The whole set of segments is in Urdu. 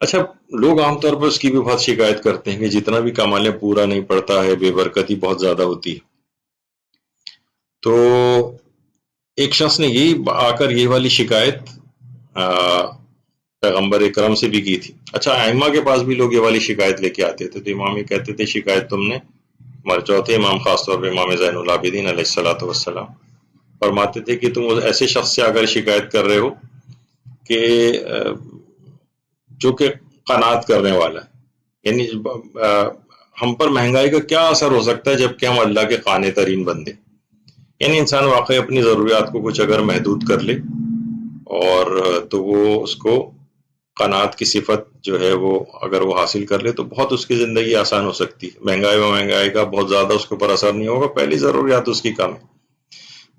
اچھا، لوگ عام طور پر اس کی بھی بہت شکایت کرتے ہیں کہ جتنا بھی کما لیں پورا نہیں پڑتا ہے، بے برکتی بہت زیادہ ہوتی ہے۔ تو ایک شخص نے یہی آ کر یہ والی شکایت آ، پیغمبر اکرم سے بھی کی تھی۔ اچھا، ائمہ کے پاس بھی لوگ یہ والی شکایت لے کے آتے تھے، تو امام یہ کہتے تھے شکایت تم نے، ہمارے چوتھے امام خاص طور پہ امام زین العابدین علیہ الصلوۃ والسلام فرماتے تھے کہ تم ایسے شخص سے اگر شکایت کر رہے ہو کہ جو کہ قناعت کرنے والا ہے، یعنی ہم پر مہنگائی کا کیا اثر ہو سکتا ہے جبکہ ہم اللہ کے قانع ترین بندے، یعنی انسان واقعی اپنی ضروریات کو کچھ اگر محدود کر لے اور تو وہ اس کو قناعت کی صفت جو ہے وہ اگر وہ حاصل کر لے تو بہت اس کی زندگی آسان ہو سکتی ہے، مہنگائی کا بہت زیادہ اس کے اوپر اثر نہیں ہوگا، پہلی ضروریات اس کی کم ہے۔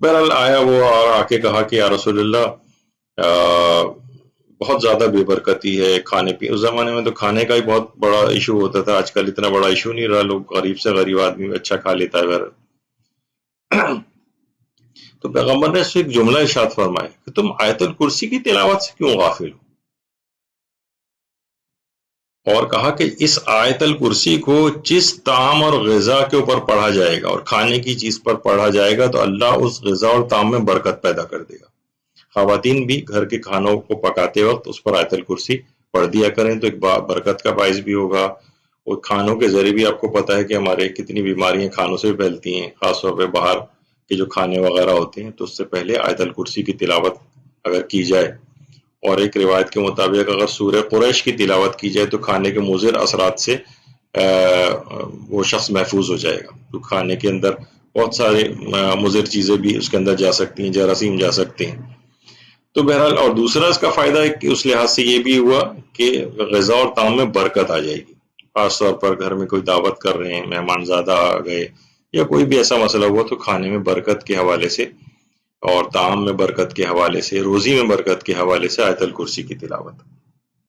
بہرحال آیا وہ اور آ کے کہا کہ یا رسول اللہ بہت زیادہ بے برکتی ہے، کھانے پی اس زمانے میں تو کھانے کا ہی بہت بڑا ایشو ہوتا تھا، آج کل اتنا بڑا ایشو نہیں رہا، لوگ غریب سے غریب آدمی اچھا کھا لیتا ہے اگر تو پیغمبر نے اس سے ایک جملہ ارشاد فرمایا کہ تم آیت الکرسی کی تلاوت سے کیوں غافل ہو، اور کہا کہ اس آیت الکرسی کو جس طعام اور غذا کے اوپر پڑھا جائے گا اور کھانے کی چیز پر پڑھا جائے گا تو اللہ اس غذا اور طعام میں برکت پیدا کر دے گا۔ خواتین بھی گھر کے کھانوں کو پکاتے وقت اس پر آیت الکرسی پڑھ دیا کریں تو ایک برکت کا باعث بھی ہوگا، اور کھانوں کے ذریعے بھی آپ کو پتہ ہے کہ ہمارے کتنی بیماریاں کھانوں سے پھیلتی ہیں، خاص طور پہ باہر کے جو کھانے وغیرہ ہوتے ہیں، تو اس سے پہلے آیت الکرسی کی تلاوت اگر کی جائے، اور ایک روایت کے مطابق اگر سورہ قریش کی تلاوت کی جائے تو کھانے کے مضر اثرات سے وہ شخص محفوظ ہو جائے گا، تو کھانے کے اندر بہت سارے مضر چیزیں بھی اس کے اندر جا سکتی ہیں، جراثیم جا سکتے ہیں۔ تو بہرحال اور دوسرا اس کا فائدہ ہے کہ اس لحاظ سے یہ بھی ہوا کہ غذا اور طعام میں برکت آ جائے گی، خاص طور پر گھر میں کوئی دعوت کر رہے ہیں، مہمان زیادہ آ گئے یا کوئی بھی ایسا مسئلہ ہوا تو کھانے میں برکت کے حوالے سے اور طعام میں برکت کے حوالے سے، روزی میں برکت کے حوالے سے آیت الکرسی کی تلاوت